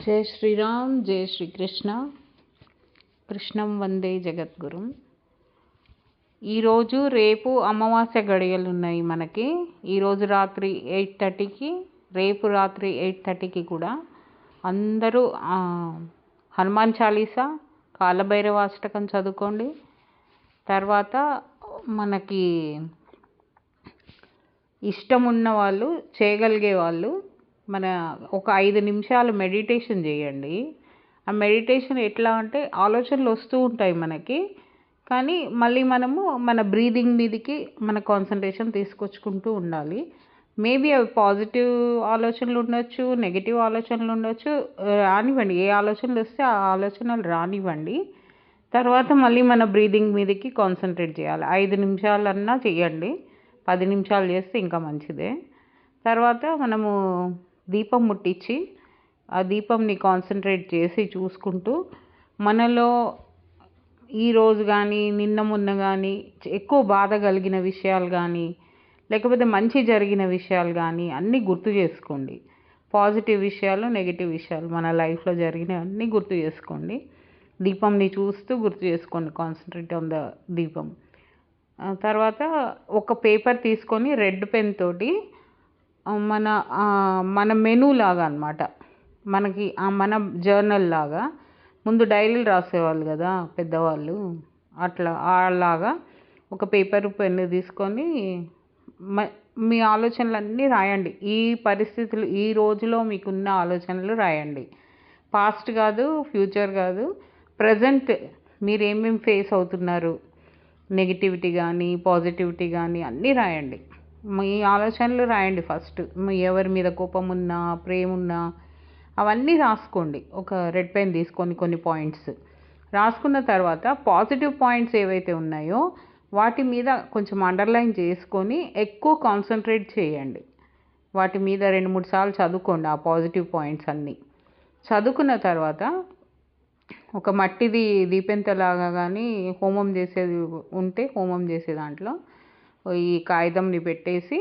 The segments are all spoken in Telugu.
జై శ్రీరామ్, జై శ్రీకృష్ణ. కృష్ణం వందే జగద్గురుం. ఈరోజు రేపు అమావాస్య గడియలు ఉన్నాయి మనకి. ఈరోజు రాత్రి 8:30కి, రేపు రాత్రి 8:30కి కూడా అందరూ హనుమాన్ చాలీసా, కాలభైరవ అష్టకం చదువుకోండి. తర్వాత మనకి ఇష్టం ఉన్న వాళ్ళు, చేయగలిగే వాళ్ళు ఒక 5 నిమిషాలు మెడిటేషన్ చేయండి. ఆ మెడిటేషన్ ఎట్లా అంటే, ఆలోచనలు వస్తూ ఉంటాయి మనకి, కానీ మళ్ళీ మనము మన బ్రీదింగ్ మీదకి మన కాన్సన్ట్రేషన్ తీసుకొచ్చుకుంటూ ఉండాలి. మేబీ అవి పాజిటివ్ ఆలోచనలు ఉండొచ్చు, నెగిటివ్ ఆలోచనలు ఉండొచ్చు, రానివ్వండి. ఏ ఆలోచనలు వస్తే ఆ ఆలోచనలు రానివ్వండి. తర్వాత మళ్ళీ మన బ్రీదింగ్ మీదకి కాన్సన్ట్రేట్ చేయాలి. 5 నిమిషాలన్నా చేయండి. 10 నిమిషాలు చేస్తే ఇంకా మంచిదే. తర్వాత మనము దీపం ముట్టించి, ఆ దీపంని కాన్సన్ట్రేట్ చేసి చూసుకుంటూ, మనలో ఈరోజు కానీ నిన్న మొన్న కానీ ఎక్కువ బాధ కలిగిన విషయాలు కానీ, లేకపోతే మంచి జరిగిన విషయాలు కానీ అన్నీ గుర్తు చేసుకోండి. పాజిటివ్ విషయాలు, నెగిటివ్ విషయాలు మన లైఫ్లో జరిగినవి అన్నీ గుర్తు చేసుకోండి. దీపంని చూస్తూ గుర్తు చేసుకోండి. కాన్సన్ట్రేట్ ఆన్ ద దీపం. తర్వాత ఒక పేపర్ తీసుకొని రెడ్ పెన్ తోటి మన మెనూ లాగా అన్నమాట, మనకి మన జర్నల్ లాగా, ముందు డైరీలు రాసేవాళ్ళు కదా పెద్దవాళ్ళు, అట్లా అలాగా ఒక పేపర్ పెన్ను తీసుకొని మీ ఆలోచనలన్నీ రాయండి. ఈ పరిస్థితులు, ఈ రోజులో మీకున్న ఆలోచనలు రాయండి. పాస్ట్ కాదు, ఫ్యూచర్ కాదు, ప్రజెంట్ మీరు ఏమేమి ఫేస్ అవుతున్నారు, నెగిటివిటీ కానీ పాజిటివిటీ కానీ అన్నీ రాయండి. మీ ఆలోచనలు రాయండి. ఫస్ట్ ఎవరి మీద కోపం ఉన్నా, ప్రేమ ఉన్నా అవన్నీ రాసుకోండి. ఒక రెడ్ పెన్ తీసుకొని కొన్ని పాయింట్స్ రాసుకున్న తర్వాత పాజిటివ్ పాయింట్స్ ఏవైతే ఉన్నాయో వాటి మీద కొంచెం అండర్లైన్ చేసుకొని ఎక్కువ కాన్సన్ట్రేట్ చేయండి. వాటి మీద 2-3 సార్లు చదువుకోండి. ఆ పాజిటివ్ పాయింట్స్ అన్నీ చదువుకున్న తర్వాత ఒక మట్టిది దీపెంతలాగా కానీ, హోమం చేసేది ఉంటే హోమం చేసే దాంట్లో ఈ కాగితంని పెట్టేసి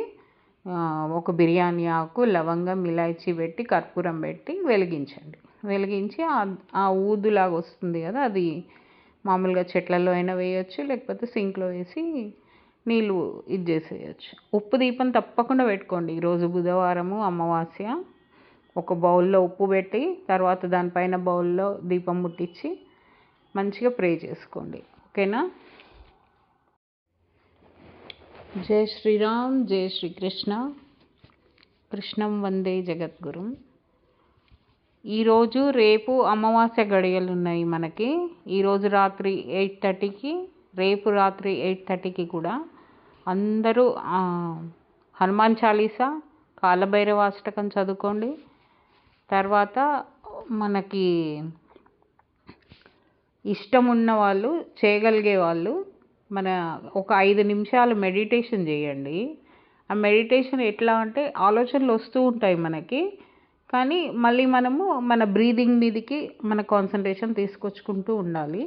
ఒక బిర్యానీ ఆకు, లవంగం, ఇలాచీ పెట్టి, కర్పూరం పెట్టి వెలిగించండి. వెలిగించి ఆ ఊదులాగా వస్తుంది కదా, అది మామూలుగా చెట్లలో అయినా వేయచ్చు, లేకపోతే సింక్లో వేసి నీళ్ళు ఇది చేసేయచ్చు. ఉప్పు దీపం తప్పకుండా పెట్టుకోండి. ఈరోజు బుధవారము, అమావాస్య. ఒక బౌల్లో ఉప్పు పెట్టి, తర్వాత దానిపైన బౌల్లో దీపం ముట్టించి మంచిగా ప్రే చేసుకోండి. ఓకేనా? జై శ్రీరామ్, జై శ్రీకృష్ణ. కృష్ణం వందే జగద్గురుం. ఈరోజు రేపు అమావాస్య గడియలు ఉన్నాయి మనకి. ఈరోజు రాత్రి 8:30కి, రేపు రాత్రి 8:30కి కూడా అందరూ హనుమాన్ చాలీసా, కాలభైరవ అష్టకం చదువుకోండి. తర్వాత మనకి ఇష్టం ఉన్న వాళ్ళు, చేయగలిగే వాళ్ళు ఒక 5 నిమిషాలు మెడిటేషన్ చేయండి. ఆ మెడిటేషన్ ఎట్లా అంటే, ఆలోచనలు వస్తూ ఉంటాయి మనకి, కానీ మళ్ళీ మనము మన బ్రీదింగ్ మీదకి మన కాన్సన్ట్రేషన్ తీసుకొచ్చుకుంటూ ఉండాలి.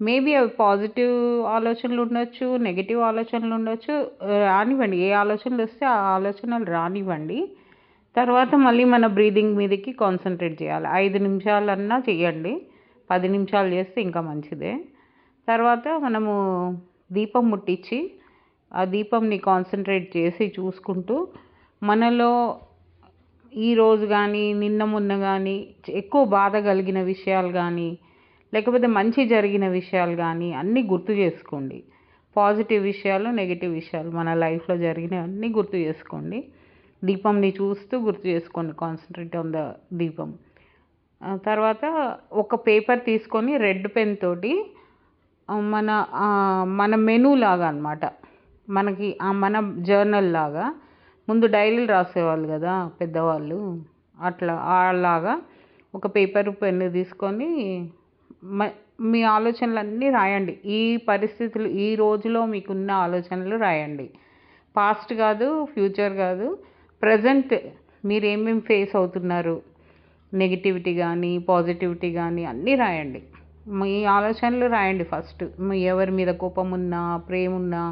మేబీ అవి పాజిటివ్ ఆలోచనలు ఉండొచ్చు, నెగిటివ్ ఆలోచనలు ఉండొచ్చు, రానివ్వండి. ఏ ఆలోచనలు వస్తే ఆ ఆలోచనలు రానివ్వండి. తర్వాత మళ్ళీ మన బ్రీదింగ్ మీదకి కాన్సన్ట్రేట్ చేయాలి. 5 నిమిషాలన్నా చేయండి. 10 నిమిషాలు చేస్తే ఇంకా మంచిదే. తర్వాత మనము దీపం ముట్టించి, ఆ దీపంని కాన్సన్ట్రేట్ చేసి చూసుకుంటూ, మనలో ఈరోజు కానీ నిన్న మొన్న కానీ ఎక్కువ బాధ కలిగిన విషయాలు కానీ, లేకపోతే మంచి జరిగిన విషయాలు కానీ అన్నీ గుర్తు చేసుకోండి. పాజిటివ్ విషయాలు, నెగిటివ్ విషయాలు మన లైఫ్లో జరిగినవి అన్నీ గుర్తు చేసుకోండి. దీపంని చూస్తూ గుర్తు చేసుకోండి. కాన్సన్ట్రేట్ ఆన్ ద దీపం. తర్వాత ఒక పేపర్ తీసుకొని రెడ్ పెన్ తోటి మన మెనూ లాగా అన్నమాట, మనకి మన జర్నల్ లాగా, ముందు డైరీలు రాసేవాళ్ళు కదా పెద్దవాళ్ళు, అట్లా అలాగా ఒక పేపర్ పెన్ను తీసుకొని మీ ఆలోచనలన్నీ రాయండి. ఈ పరిస్థితులు, ఈ రోజులో మీకున్న ఆలోచనలు రాయండి. పాస్ట్ కాదు, ఫ్యూచర్ కాదు, ప్రజెంట్ మీరు ఏమేమి ఫేస్ అవుతున్నారు, నెగిటివిటీ కానీ పాజిటివిటీ కానీ అన్నీ రాయండి. మీ ఆలోచనలు రాయండి. ఫస్ట్ ఎవరి మీద కోపం ఉన్నా, ప్రేమ ఉన్నా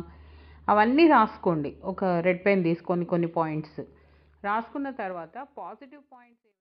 అవన్నీ రాసుకోండి. ఒక రెడ్ పెన్ తీసుకొని కొన్ని పాయింట్స్ రాసుకున్న తర్వాత పాజిటివ్ పాయింట్స్